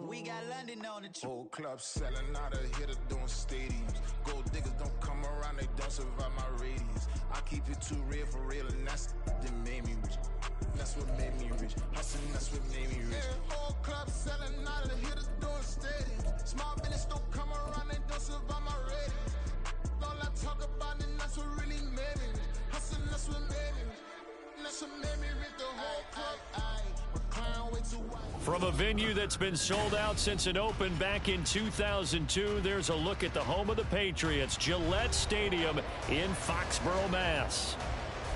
We got London on the Whole club selling out of hitter doing stadiums. Gold diggers don't come around, they don't survive my radius. I keep it too real for real, and that's that made me rich. That's what made me rich. Hustling, that's what made me rich. Yeah, whole club selling out of hitters doing stadiums. Small business don't come around, they don't survive my radius. All I talk about, and that's what really made me rich. Hustling, that's what made me rich. That's what made me rich. The whole club. From a venue that's been sold out since it opened back in 2002, there's a look at the home of the Patriots, Gillette Stadium in Foxborough, Mass.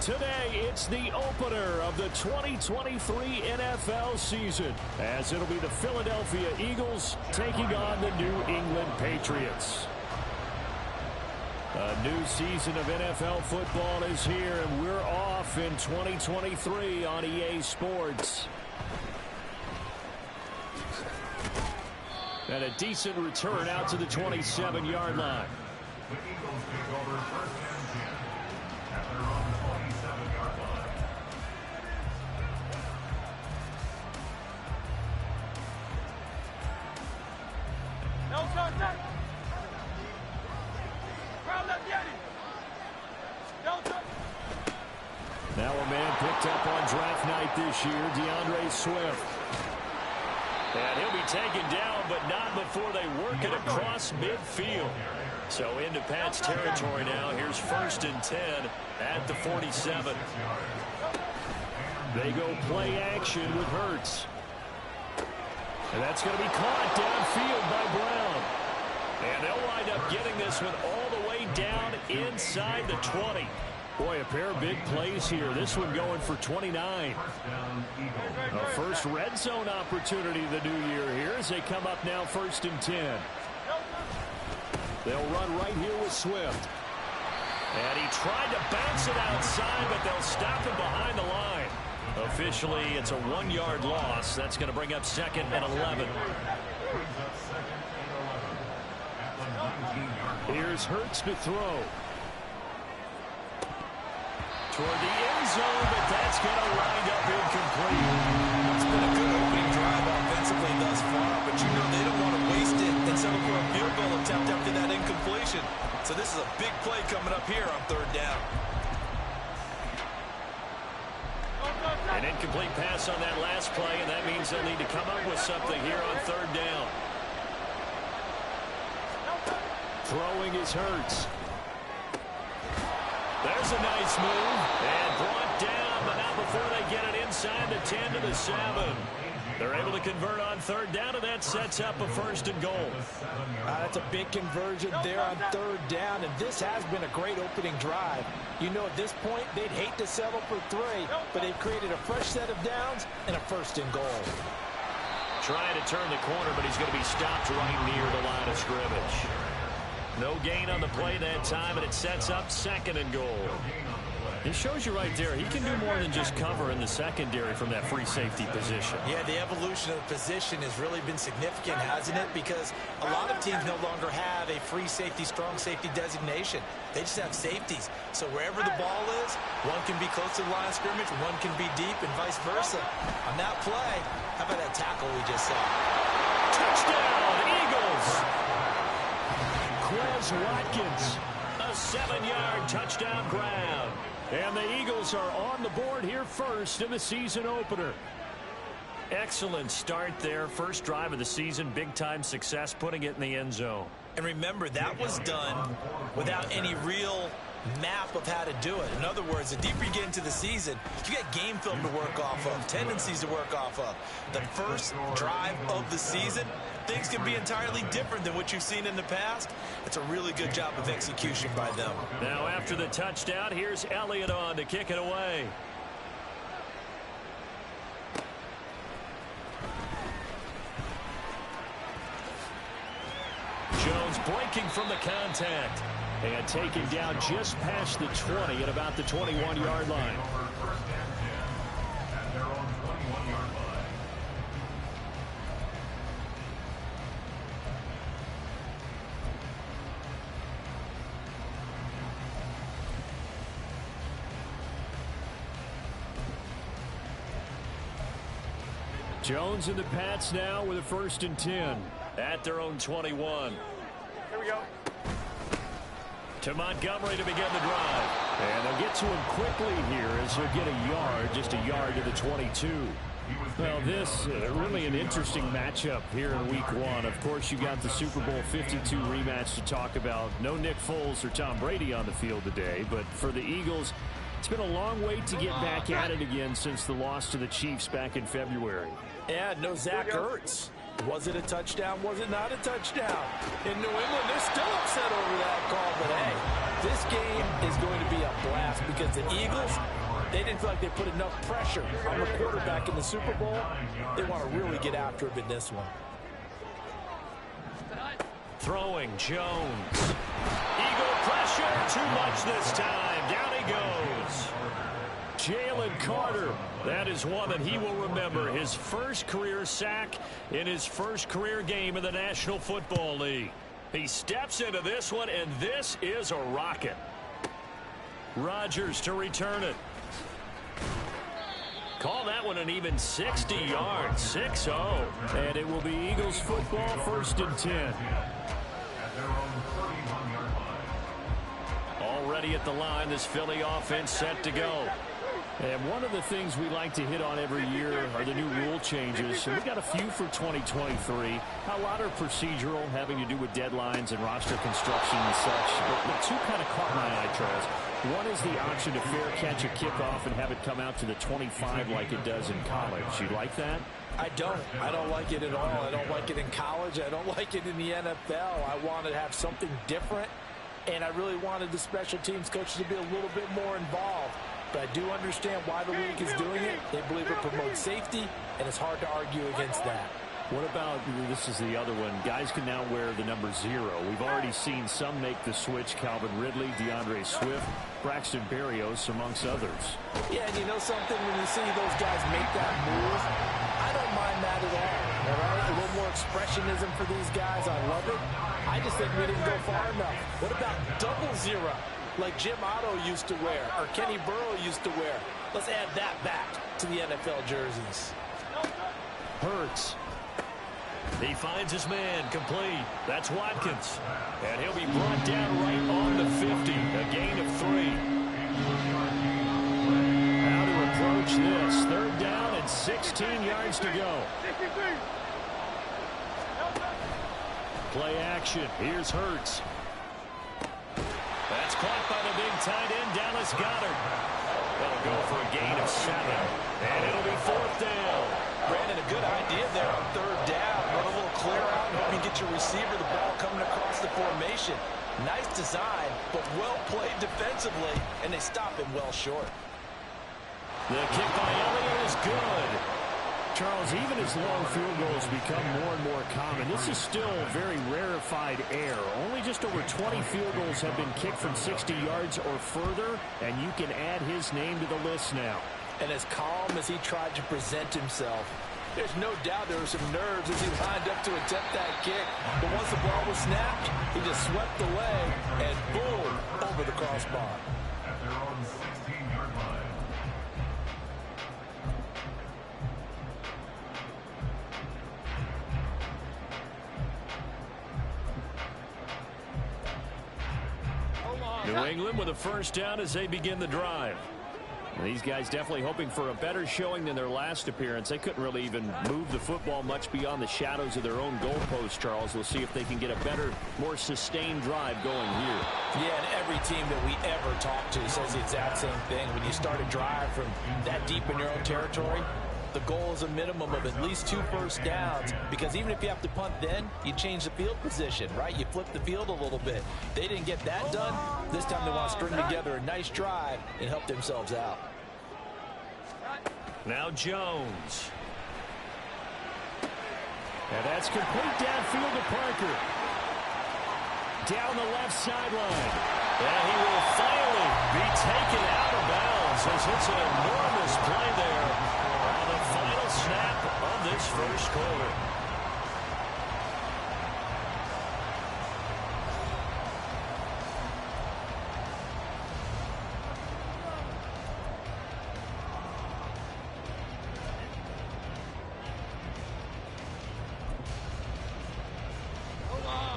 Today, it's the opener of the 2023 NFL season, as it'll be the Philadelphia Eagles taking on the New England Patriots. A new season of NFL football is here, and we're off in 2023 on EA Sports. And a decent return out to the 27-yard line. The Eagles take over 1st and 10 at their own 27-yard line. No contact. Round up, Yeti. No touch. Now a man picked up on draft night this year, DeAndre Swift. And he'll be taken down, but not before they work it across midfield. So into Pat's territory now. Here's 1st and 10 at the 47. They go play action with Hurts. And that's going to be caught downfield by Brown. And they'll wind up getting this one all the way down inside the 20. Boy, a pair of big plays here. This one going for 29. A first red zone opportunity the new year here as they come up now 1st and 10. They'll run right here with Swift. And he tried to bounce it outside, but they'll stop him behind the line. Officially, it's a 1-yard loss. That's going to bring up 2nd and 11. Here's Hurts to throw. Toward the end zone, but that's going to wind up incomplete. It's been a good opening drive offensively thus far, but you know they don't want to waste it and settle for a field goal attempt after that incompletion. So this is a big play coming up here on 3rd down. An incomplete pass on that last play, and that means they'll need to come up with something here on 3rd down. Throwing is Hurts. There's a nice move, and brought down, but not before they get it inside the 10 to the 7. They're able to convert on 3rd down, and that sets up a 1st and goal. That's a big conversion there on 3rd down, and this has been a great opening drive. You know, at this point, they'd hate to settle for 3, but they've created a fresh set of downs and a 1st and goal. Trying to turn the corner, but he's going to be stopped right near the line of scrimmage. No gain on the play that time, and it sets up 2nd and goal. It shows you right there, he can do more than just cover in the secondary from that free safety position. Yeah, the evolution of the position has really been significant, hasn't it? Because a lot of teams no longer have a free safety, strong safety designation. They just have safeties. So wherever the ball is, one can be close to the line of scrimmage, one can be deep, and vice versa. On that play, how about that tackle we just saw? Touchdown, Eagles! Quez Watkins, a 7-yard touchdown grab. And the Eagles are on the board here first in the season opener. Excellent start there. First drive of the season, big-time success, putting it in the end zone. And remember, that was done without any real map of how to do it. In other words, the deeper you get into the season, you got game film to work off of, tendencies to work off of. The first drive of the season, things can be entirely different than what you've seen in the past. It's a really good job of execution by them. Now after the touchdown, here's Elliott on to kick it away. Jones breaking from the contact and taken down just past the 20 at about the 21-yard line. Jones and the Pats now with a 1st and 10 at their own 21. Here we go. To Montgomery to begin the drive. And they'll get to him quickly here as he'll get a yard, just a yard to the 22. Well, this really an interesting matchup here in week 1. Of course, you got the Super Bowl 52 rematch to talk about. No Nick Foles or Tom Brady on the field today, but for the Eagles, it's been a long wait to get back at it again since the loss to the Chiefs back in February. Yeah, no Zach Ertz. Was it a touchdown? Was it not a touchdown? In New England, they're still upset over that call. But, hey, this game is going to be a blast because the Eagles, they didn't feel like they put enough pressure on the quarterback in the Super Bowl. They want to really get after him in this one. Throwing Jones. Eagle pressure. Too much this time. Down he goes. Jalen Carter. That is one that he will remember. His first career sack in his first career game in the National Football League. He steps into this one, and this is a rocket. Rodgers to return it. Call that one an even 60 yards, 6-0. And it will be Eagles football, 1st and 10. Already at the line, this Philly offense set to go. And one of the things we like to hit on every year are the new rule changes. And we got a few for 2023. A lot are procedural, having to do with deadlines and roster construction and such. But two kind of caught my eye, Charles. One is the option to fair catch a kickoff and have it come out to the 25 like it does in college. You like that? I don't. I don't like it at all. I don't like it in college. I don't like it in the NFL. I want to have something different, and I really wanted the special teams coaches to be a little bit more involved. But I do understand why the league is doing it. They believe it promotes safety, and it's hard to argue against that. What about, this is the other one, guys can now wear the number 0. We've already seen some make the switch, Calvin Ridley, DeAndre Swift, Braxton Berrios, amongst others. Yeah, and you know something, when you see those guys make that move, I don't mind that at all right? A little more expressionism for these guys, I love it. I just think we didn't go far enough. What about double 0, like Jim Otto used to wear, or Kenny Burrow used to wear? Let's add that back to the NFL jerseys. Hurts. He finds his man complete. That's Watkins. And he'll be brought down right on the 50. A gain of 3. How to approach this. 3rd down and 16 yards to go. Play action. Here's Hurts. That's caught by the big tight end, Dallas Goedert. That'll go for a gain of 7. And it'll be 4th down. Brandon, a good idea there on 3rd down. Run a little clear out and help you get your receiver the ball coming across the formation. Nice design, but well played defensively, and they stop him well short. The kick by Elliott is good. Charles, even as long field goals become more and more common, this is still very rarefied air. Only just over 20 field goals have been kicked from 60 yards or further, and you can add his name to the list now. And as calm as he tried to present himself, there's no doubt there were some nerves as he lined up to attempt that kick. But once the ball was snapped, he just swept away and boom, over the crossbar. At their own 16-yard line. New England with a 1st down as they begin the drive. These guys definitely hoping for a better showing than their last appearance. They couldn't really even move the football much beyond the shadows of their own goalpost, Charles. We'll see if they can get a better, more sustained drive going here. Yeah, and every team that we ever talk to says the exact same thing. When you start a drive from that deep in your own territory, the goal is a minimum of at least 2 first downs, because even if you have to punt then, you change the field position, right? You flip the field a little bit. They didn't get that done. This time they want to string together a nice drive and help themselves out. Now Jones. And that's complete downfield to Parker. Down the left sideline. And he will finally be taken out of bounds as it's an enormous play there on the final snap of this first quarter.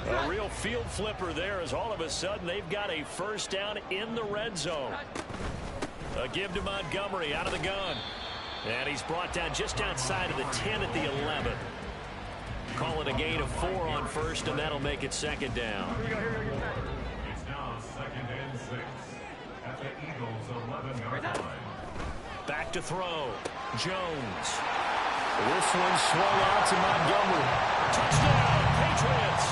A real field flipper there as all of a sudden they've got a 1st down in the red zone. A give to Montgomery out of the gun. And he's brought down just outside of the 10 at the 11. Call it a gain of 4 on 1st, and that'll make it 2nd down. It's now 2nd and 6 at the Eagles' 11-yard line. Back to throw. Jones. This one swung out to Montgomery. Touchdown, Patriots.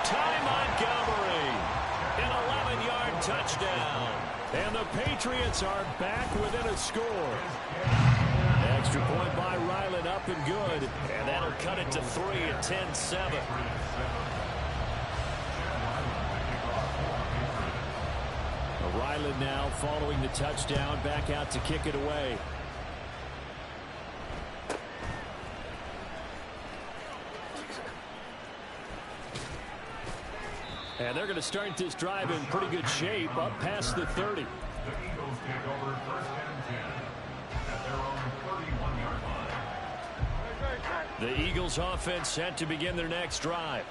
Ty Montgomery. An 11-yard touchdown. And the Patriots are back within a score. Extra point by Ryland, up and good. And that'll cut it to 3 at 10-7. Ryland now following the touchdown, back out to kick it away. And they're going to start this drive in pretty good shape, up past the 30. The Eagles take over first and 10 at their own 31-yard line. The Eagles offense set to begin their next drive.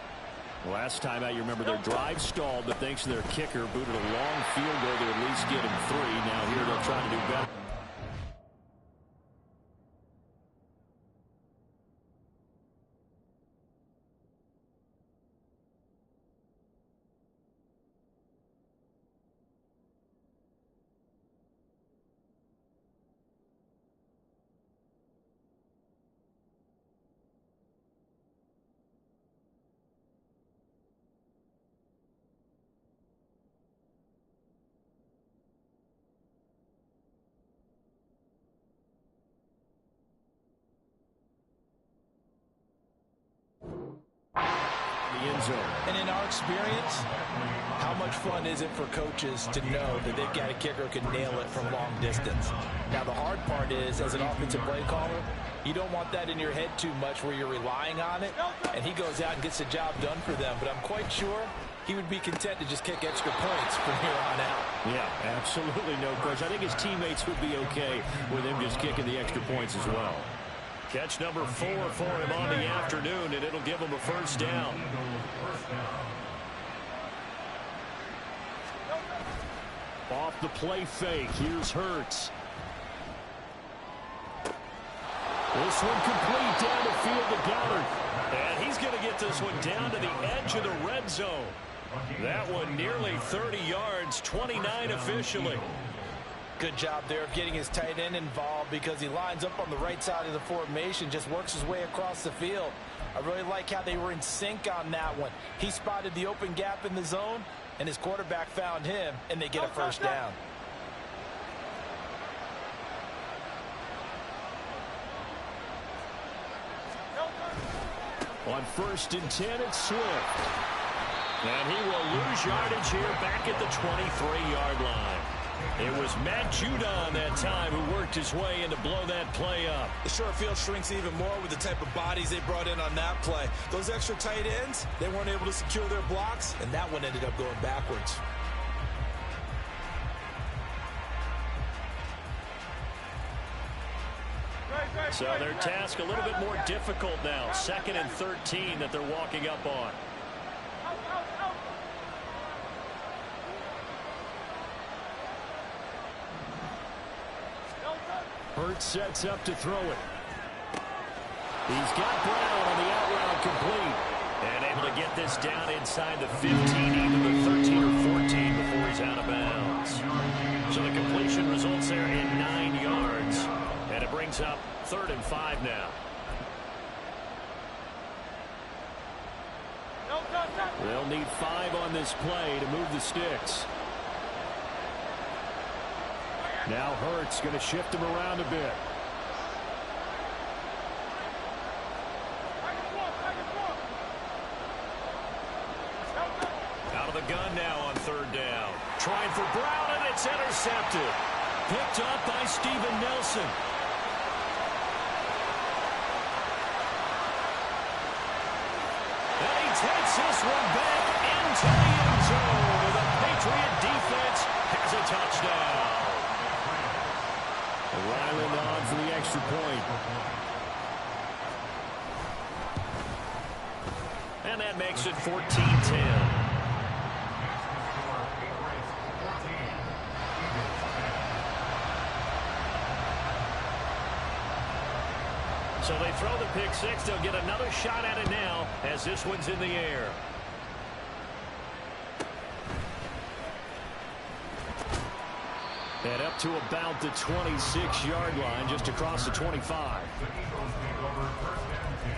Last time out, you remember their drive stalled, but thanks to their kicker, booted a long field goal to at least get him 3. Now here they'll try to do better. And in our experience, how much fun is it for coaches to know that they've got a kicker who can nail it from long distance? Now, the hard part is, as an offensive play caller, you don't want that in your head too much where you're relying on it, and he goes out and gets the job done for them. But I'm quite sure he would be content to just kick extra points from here on out. Yeah, absolutely no question. I think his teammates would be okay with him just kicking the extra points as well. Catch number 4 for him on the afternoon, and it'll give him a first down. Off the play fake, here's Hurts. This one complete down the field to Goddard. And he's going to get this one down to the edge of the red zone. That one nearly 30 yards, 29 officially. Good job there of getting his tight end involved because he lines up on the right side of the formation, just works his way across the field. I really like how they were in sync on that one. He spotted the open gap in the zone, and his quarterback found him, and they get a first down. On 1st and 10, it's Swift. And he will lose yardage here back at the 23-yard line. It was Matt Judon that time who worked his way in to blow that play up. The short field shrinks even more with the type of bodies they brought in on that play. Those extra tight ends, they weren't able to secure their blocks, and that one ended up going backwards. So their task a little bit more difficult now. 2nd and 13 that they're walking up on. Hurts sets up to throw it. He's got Brown on the out route complete. And able to get this down inside the 15, even the 13 or 14 before he's out of bounds. So the completion results there in 9 yards. And it brings up 3rd and 5 now. They'll need 5 on this play to move the sticks. Now Hurts going to shift him around a bit. Out of the gun now on 3rd down. Trying for Brown, and it's intercepted. Picked up by Steven Nelson. And he takes this one back into the end zone. The Patriot defense has a touchdown. Ryland on for the extra point. And that makes it 14-10. So they throw the pick 6. They'll get another shot at it now as this one's in the air. And up to about the 26-yard line, just across the 25. The Eagles take over 1st and 10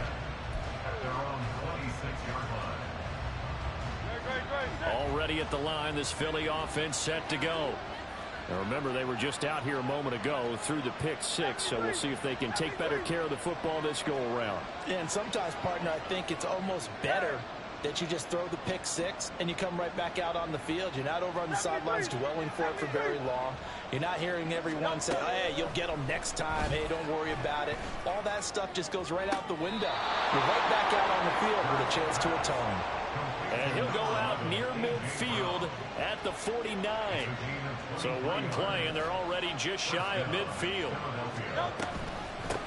at their own 26-yard line. Already at the line, this Philly offense set to go. Now remember, they were just out here a moment ago through the pick 6, so we'll see if they can take better care of the football this go around. And sometimes, partner, I think it's almost better that you just throw the pick six and you come right back out on the field. You're not over on the sidelines dwelling for it for very long. You're not hearing everyone say, hey, you'll get them next time. Hey, don't worry about it. All that stuff just goes right out the window. You're right back out on the field with a chance to atone. And he'll go out near midfield at the 49. So one play, and they're already just shy of midfield.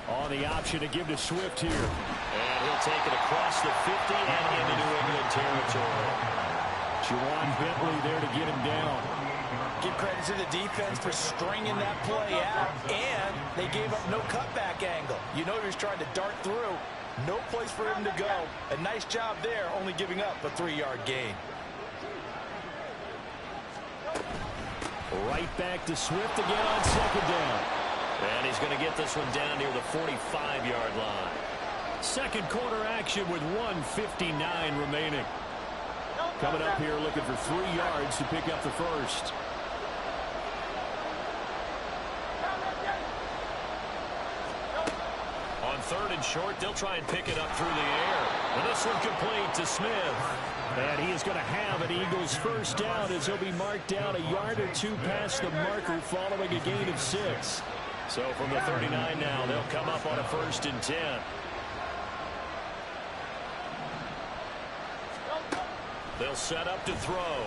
On the option to give to Swift here. And he'll take it across the 50 and into New England territory. Juwan Bentley there to get him down. Give credit to the defense for stringing that play out, and they gave up no cutback angle. You know he was trying to dart through. No place for him to go. A nice job there, only giving up a 3-yard gain. Right back to Swift again on second down. And he's going to get this one down near the 45-yard line. Second quarter action with 1:59 remaining. Coming up here looking for 3 yards to pick up the first. On third and short, they'll try and pick it up through the air. And this one complete to Smith. And he is going to have an Eagles first down as he'll be marked down a yard or two past the marker following a gain of 6. So from the 39 now, they'll come up on a 1st and 10. They'll set up to throw.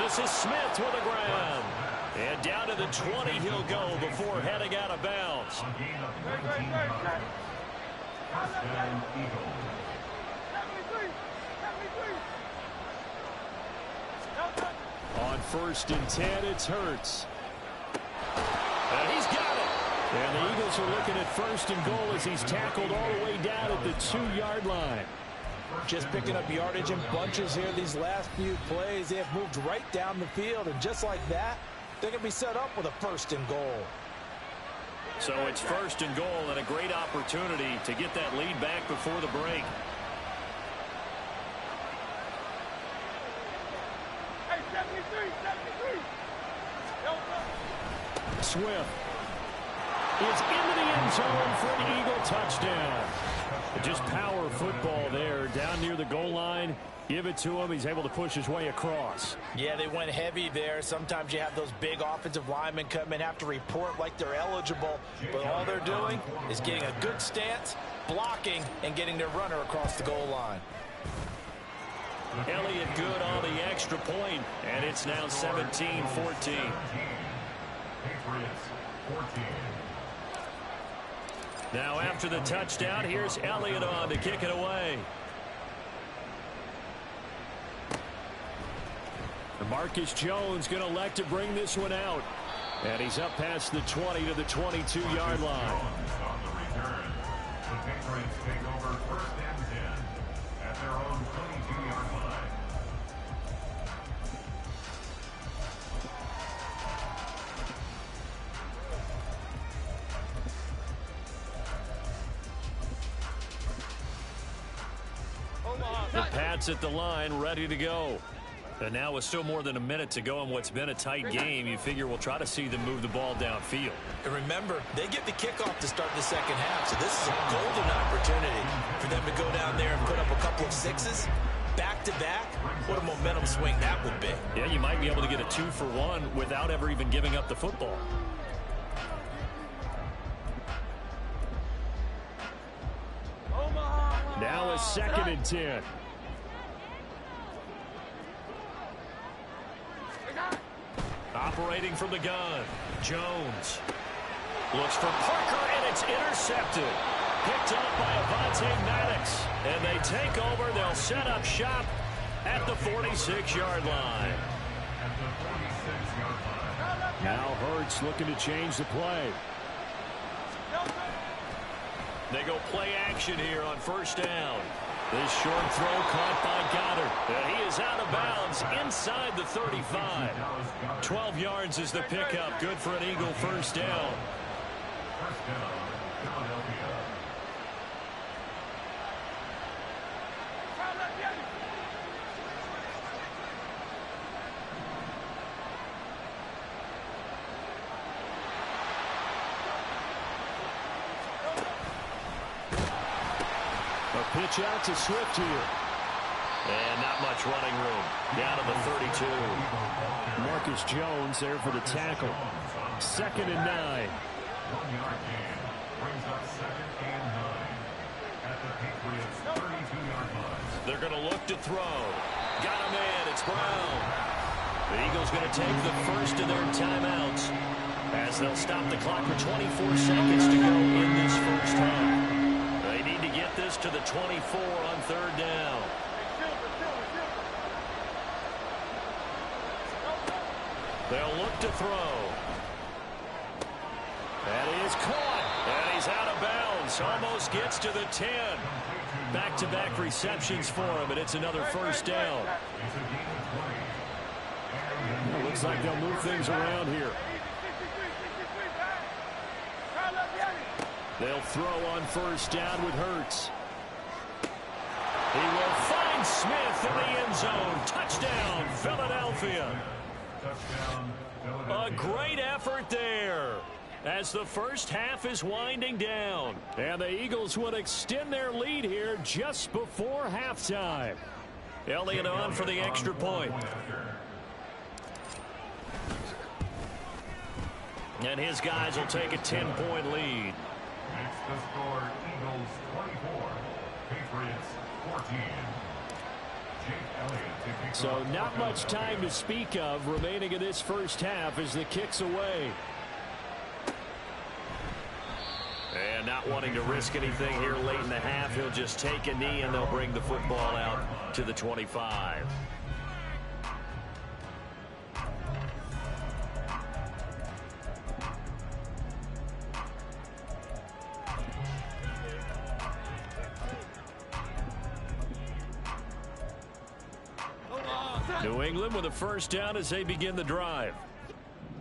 This is Smith with a grab. And down to the 20 he'll go before heading out of bounds. On 1st and 10, it's Hurts. And he's got it. And the Eagles are looking at 1st and goal as he's tackled all the way down at the 2-yard line. Just picking up yardage in bunches here these last few plays. They have moved right down the field, and just like that, they're going to be set up with a 1st and goal. So it's 1st and goal and a great opportunity to get that lead back before the break. Hey, 73. Swift is into the end zone for an Eagle touchdown. Just power football there down near the goal line. Give it to him. He's able to push his way across. Yeah, they went heavy there. Sometimes you have those big offensive linemen come in, have to report like they're eligible. But all they're doing is getting a good stance, blocking, and getting their runner across the goal line. Elliott good on the extra point, and it's now 17-14. Now after the touchdown, here's Elliott on to kick it away. Marcus Jones going to elect to bring this one out. And he's up past the 20 to the 22-yard line. On the return, the Patriots take over 1st and 10 at their own 22-yard line. The Pats at the line, ready to go. And now with still more than a minute to go in what's been a tight game, you figure we'll try to see them move the ball downfield. And remember, they get the kickoff to start the second half, so this is a golden opportunity for them to go down there and put up a couple of 6s back-to-back. What a momentum swing that would be. Yeah, you might be able to get a 2-for-1 without ever even giving up the football. Now a 2nd and 10. Operating from the gun, Jones looks for Parker, and it's intercepted. Picked up by Avonte Maddox, and they take over. They'll set up shop at the 46-yard line. Now Hurts looking to change the play. They go play action here on 1st down. This short throw caught by Goddard. And he is out of bounds inside the 35. 12 yards is the pickup. Good for an Eagle 1st down. First down, Philadelphia. A pitch out to Swift here. And not much running room. Down to the 32. Marcus Jones there for the tackle. 2nd and 9. 1-yard gain brings up 2nd and 9 at the Patriots' 32-yard line. They're going to look to throw. Got a man. It's Brown. The Eagles going to take the first of their timeouts as they'll stop the clock with 24 seconds to go in this first half. They need to get this to the 24 on 3rd down. They'll look to throw. That is caught. And he's out of bounds. Almost gets to the 10. Back-to-back receptions for him, and it's another first down. It looks like they'll move things around here. They'll throw on 1st down with Hurts. He will find Smith in the end zone. Touchdown, Philadelphia. A great effort there as the first half is winding down. And the Eagles would extend their lead here just before halftime. Elliott on for the extra point. And his guys will take a 10-point lead. Makes the score Eagles 24, Patriots 14. So not much time to speak of remaining in this first half as the kick's away. And not wanting to risk anything here late in the half, he'll just take a knee and they'll bring the football out to the 25. New England with a first down as they begin the drive.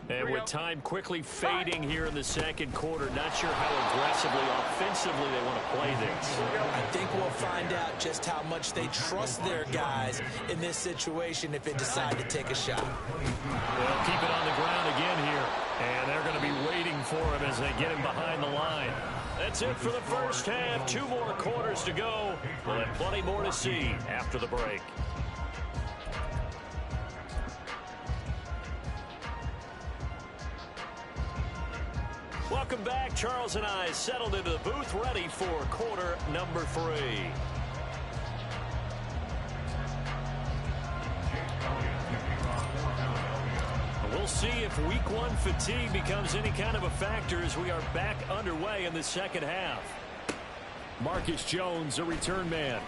And with time quickly fading here in the second quarter, not sure how aggressively, offensively they want to play this. I think we'll find out just how much they trust their guys in this situation if they decide to take a shot. They'll keep it on the ground again here. And they're going to be waiting for him as they get him behind the line. That's it for the first half. 2 more quarters to go. We'll have plenty more to see after the break. Welcome back. Charles and I settled into the booth, ready for quarter number 3. We'll see if week 1 fatigue becomes any kind of a factor as we are back underway in the second half. Marcus Jones, a return man.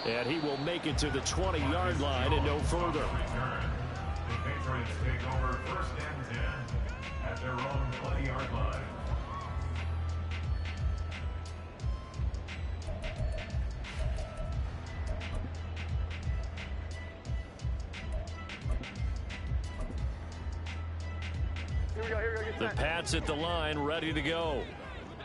And he will make it to the 20-yard line and no further. The Patriots take over 1st and 10 at their own 20-yard line. The Pats at the line, ready to go.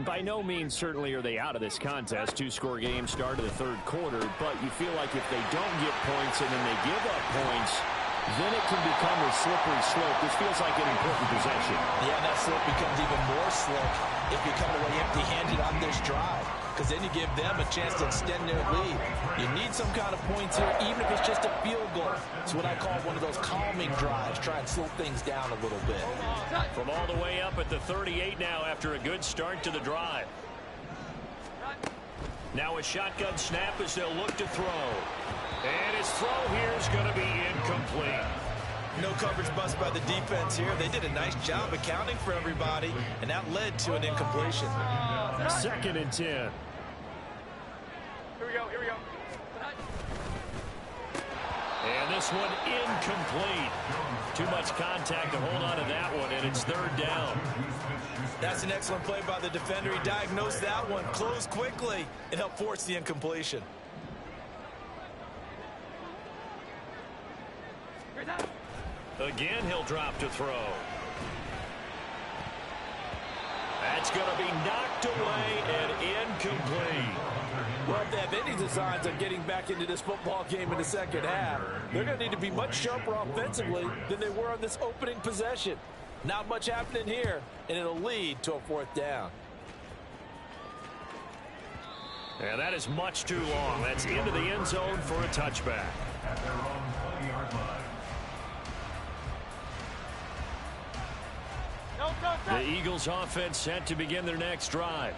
By no means certainly are they out of this contest. 2-score game start of the 3rd quarter, but you feel like if they don't get points and then they give up points, then it can become a slippery slope. This feels like an important possession. Yeah, that slope becomes even more slick if you come away empty-handed on this drive, because then you give them a chance to extend their lead. You need some kind of points here, even if it's just a field goal. It's what I call one of those calming drives. Try and slow things down a little bit. From all the way up at the 38 now after a good start to the drive. Now a shotgun snap as they'll look to throw. And his throw here is going to be incomplete. No coverage bust by the defense here. They did a nice job accounting for everybody, and that led to an incompletion. 2nd and 10. Here we go. And this one incomplete. Too much contact to hold on to that one, and it's 3rd down. That's an excellent play by the defender. He diagnosed that one, closed quickly, and helped force the incompletion. Again, he'll drop to throw. That's going to be knocked away and incomplete. Well, if they have any designs on getting back into this football game in the second half, they're going to need to be much sharper offensively than they were on this opening possession. Not much happening here, and it'll lead to a 4th down. And that is much too long. That's into the end zone for a touchback. At their own 20-yard line. The Eagles offense set to begin their next drive.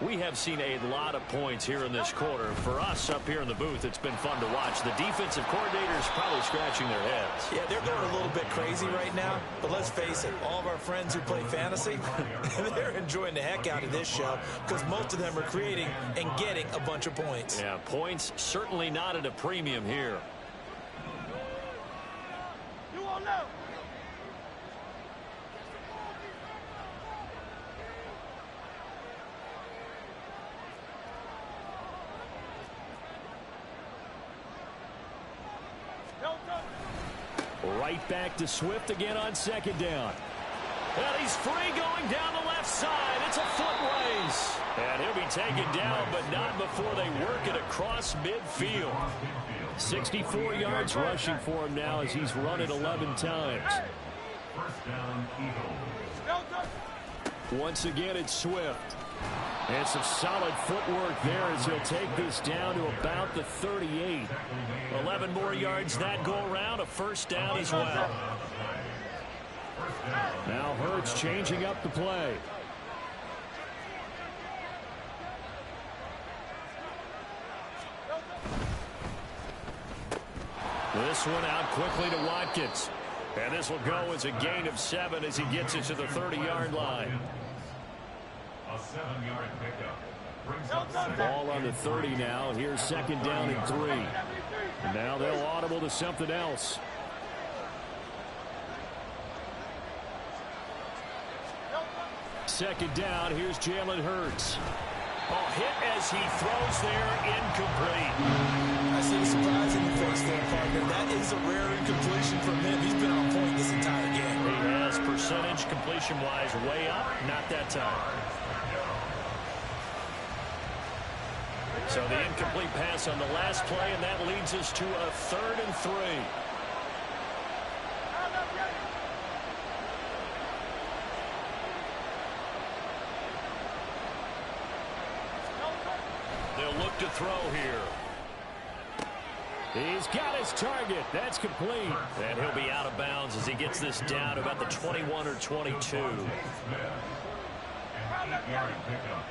We have seen a lot of points here in this quarter. For us up here in the booth, it's been fun to watch. The defensive coordinators probably scratching their heads. Yeah, they're going a little bit crazy right now. But let's face it, all of our friends who play fantasy, they're enjoying the heck out of this show because most of them are creating and getting a bunch of points. Yeah, points certainly not at a premium here. You won't know. Right back to Swift again on second down. And he's free going down the left side. It's a foot race. And he'll be taken down, but not before they work it across midfield. 64 yards rushing for him now as he's run it 11 times. First down, Eagles. Once again, it's Swift. And some solid footwork there as he'll take this down to about the 38. 11 more yards that go around, a first down as well. Now Hurts changing up the play. This one out quickly to Watkins. And this will go as a gain of 7 as he gets it to the 30-yard line. A 7-yard pickup. Brings up second. Ball on the 30 now. Here's second down and 3. And now they'll audible to something else. Second down. Here's Jalen Hurts. Oh, hit as he throws there, incomplete. I see the surprise in your face there, partner. That is a rare incompletion from him. He's been on point this entire game. He has percentage completion-wise way up. Not that time. So the incomplete pass on the last play, and that leads us to a 3rd and 3. They'll look to throw here. He's got his target. That's complete. And he'll be out of bounds as he gets this down to about the 21 or 22. An 8-yard pickup.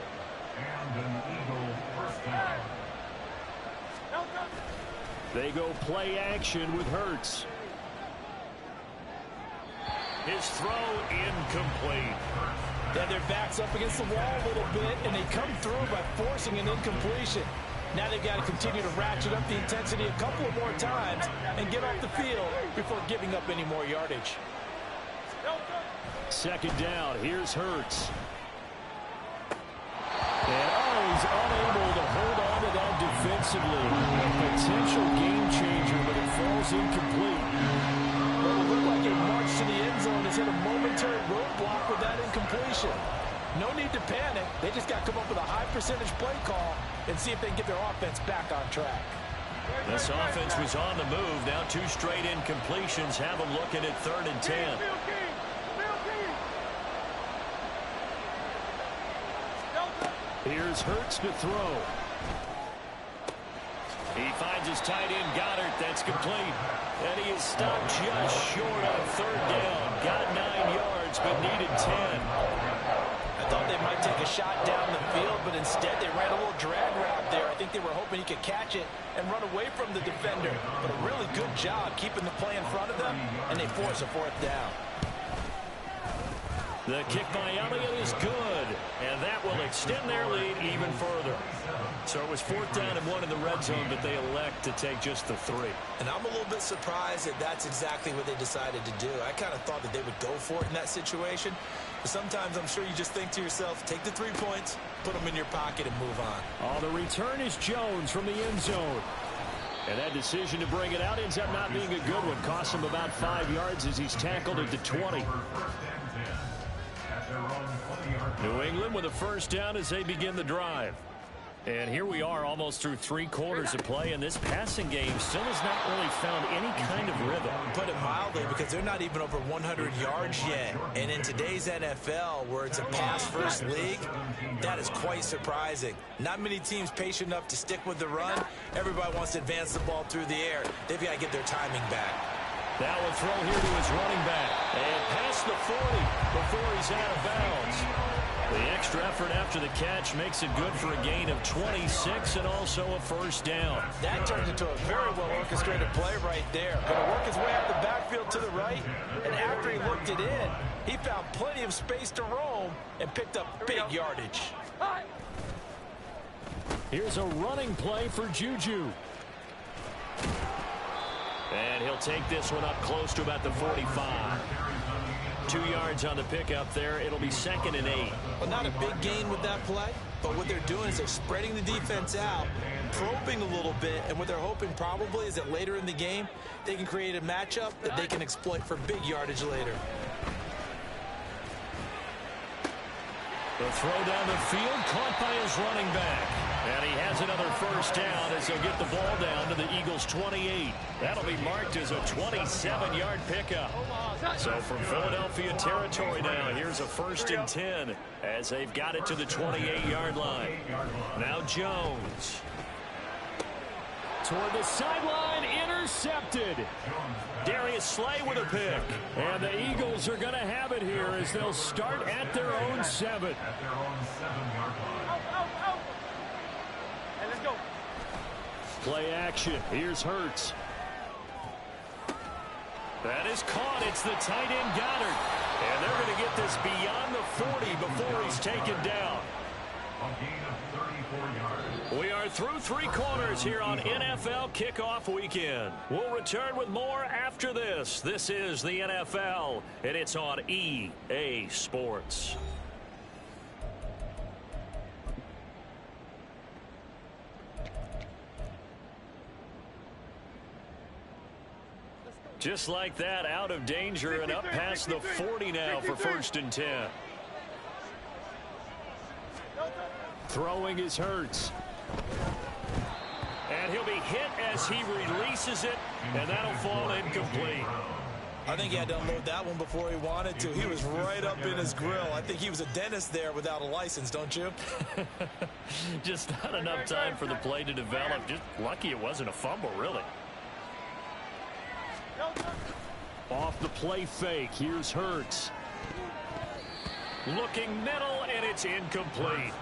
And an Eagle first down. They go play action with Hurts. His throw incomplete. Yeah, their back's up against the wall a little bit, and they come through by forcing an incompletion. Now they've got to continue to ratchet up the intensity a couple of more times and get off the field before giving up any more yardage. Second down. Here's Hurts. And he's unable to hold on to that defensively. A potential game changer, but it falls incomplete. Well, it looked like a march to the end zone has hit a momentary roadblock with that incompletion. No need to panic. They just got to come up with a high percentage play call and see if they can get their offense back on track. This offense was on the move. Now 2 straight incompletions have them looking at 3rd and 10. Here's Hurts to throw. He finds his tight end, Goddard. That's complete. And he is stopped just short on 3rd down. Got 9 yards, but needed 10. I thought they might take a shot down the field, but instead they ran a little drag route there. I think they were hoping he could catch it and run away from the defender. But a really good job keeping the play in front of them, and they force a 4th down. The kick by Elliott is good, and that will extend their lead even further. So it was 4th down and 1 in the red zone, but they elect to take just the 3. And I'm a little bit surprised that that's exactly what they decided to do. I kind of thought that they would go for it in that situation. But sometimes I'm sure you just think to yourself, take the 3 points, put them in your pocket, and move on. Oh, the return is Jones from the end zone. And that decision to bring it out ends up not being a good one. Costs him about 5 yards as he's tackled at the 20. New England with a first down as they begin the drive. And here we are almost through 3 quarters of play, and this passing game still has not really found any kind of rhythm. Put it mildly, because they're not even over 100 yards yet. And in today's NFL, where it's a pass-first league, that is quite surprising. Not many teams patient enough to stick with the run. Everybody wants to advance the ball through the air. They've got to get their timing back. That will throw here to his running back. And past the 40 before he's out of bounds. The extra effort after the catch makes it good for a gain of 26 and also a first down. That turned into a very well-orchestrated play right there. Going to work his way out the backfield to the right, and after he looked it in, he found plenty of space to roam and picked up big yardage. Here's a running play for Juju. And he'll take this one up close to about the 45. 2 yards on the pickup there. It'll be 2nd and 8. Well, not a big gain with that play, but what they're doing is they're spreading the defense out, probing a little bit, and what they're hoping probably is that later in the game, they can create a matchup that they can exploit for big yardage later. The throw down the field, caught by his running back. And he has another first down as he'll get the ball down to the Eagles' 28. That'll be marked as a 27-yard pickup. So from Philadelphia territory now, here's a 1st and 10 as they've got it to the 28-yard line. Now Jones. Toward the sideline, intercepted. Darius Slay with a pick. And the Eagles are going to have it here as they'll start at their own 7. Play action. Here's Hurts. That is caught. It's the tight end Goddard. And they're going to get this beyond the 40 before he's taken down. We are through 3 quarters here on NFL Kickoff Weekend. We'll return with more after this. This is the NFL, and it's on EA Sports. Just like that, out of danger and up past the 40 now for 1st and 10. Throwing is Hurts. And he'll be hit as he releases it, and that'll fall incomplete. I think he had to unload that one before he wanted to. He was right up in his grill. I think he was a dentist there without a license, don't you? Just not enough time for the play to develop. Just lucky it wasn't a fumble, really. Off the play fake, here's Hurts. Looking middle, and it's incomplete.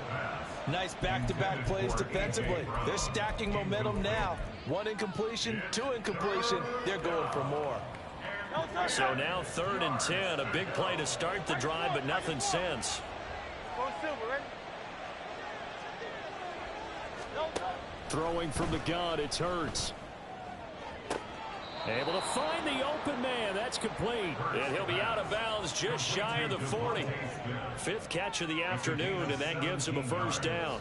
Nice back-to-back plays defensively. They're stacking momentum now. 1 incompletion, 2 incompletion. They're going for more. So now 3rd and 10. A big play to start the drive, but nothing since. Throwing from the gun, it's Hurts. Able to find the open man. That's complete. And he'll be out of bounds just shy of the 40. 5th catch of the afternoon, and that gives him a first down.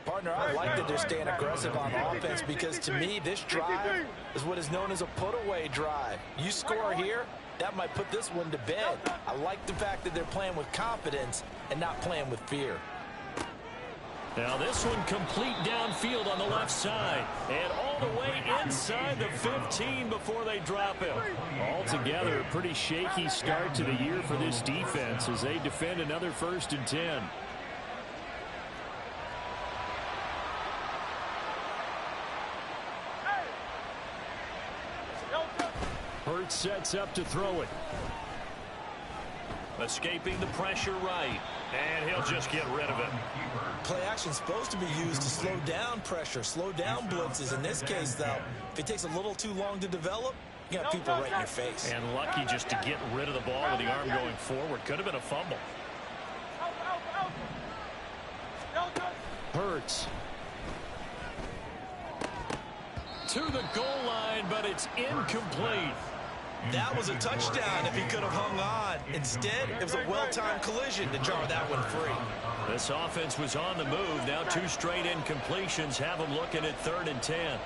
Partner, I like that they're staying aggressive on offense because to me, this drive is what is known as a put-away drive. You score here, that might put this one to bed. I like the fact that they're playing with confidence and not playing with fear. Now this one complete downfield on the left side and all the way inside the 15 before they drop him. Altogether, a pretty shaky start to the year for this defense as they defend another 1st and 10. Hurts sets up to throw it. Escaping the pressure right. And he'll just get rid of it. Play action is supposed to be used to slow down pressure, slow down blitzes. In this case, though, if it takes a little too long to develop, you got people right in your face. And lucky just to get rid of the ball with the arm going forward. Could have been a fumble. Hurts. To the goal line, but it's incomplete. That was a touchdown if he could have hung on. Instead, it was a well-timed collision to jar that one free. This offense was on the move. Now 2 straight incompletions have them looking at 3rd and 10.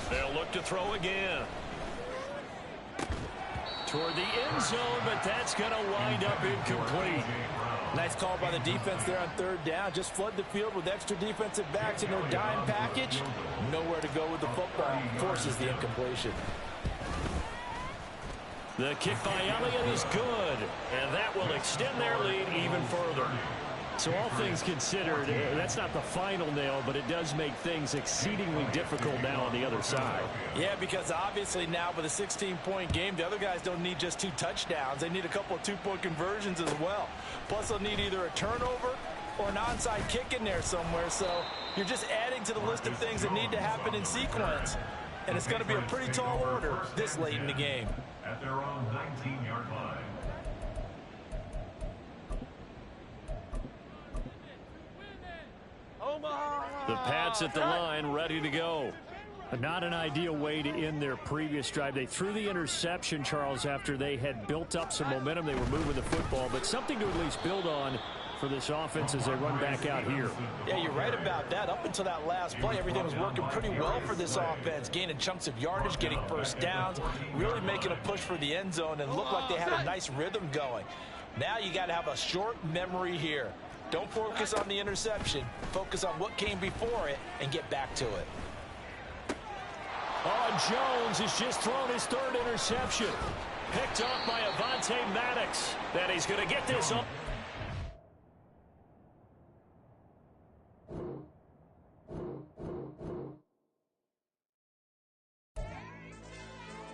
They'll look to throw again. toward the end zone, but that's going to wind up incomplete. Nice call by the defense there on third down. Just flood the field with extra defensive backs in their dime package. Nowhere to go with the football. Forces the incompletion. The kick by Elliott is good, and that will extend their lead even further. So all things considered, that's not the final nail, but it does make things exceedingly difficult now on the other side. Yeah, because obviously now with a 16-point game, the other guys don't need just 2 touchdowns. They need a couple of 2-point conversions as well. Plus, they'll need either a turnover or an onside kick in there somewhere. So you're just adding to the list of things that need to happen in sequence. And it's going to be a pretty tall order this late in the game. At their own 19-yard line. The Pats at the line, ready to go. Not an ideal way to end their previous drive. They threw the interception, Charles, after they had built up some momentum. They were moving the football, but something to at least build on for this offense as they run back out here. Yeah, you're right about that. Up until that last play, everything was working pretty well for this offense, gaining chunks of yardage, getting first downs, really making a push for the end zone, and looked like they had a nice rhythm going. Now you got to have a short memory here. Don't focus on the interception. Focus on what came before it and get back to it. Oh, Jones has just thrown his 3rd interception. Picked up by Avonte Maddox. That he's going to get this up.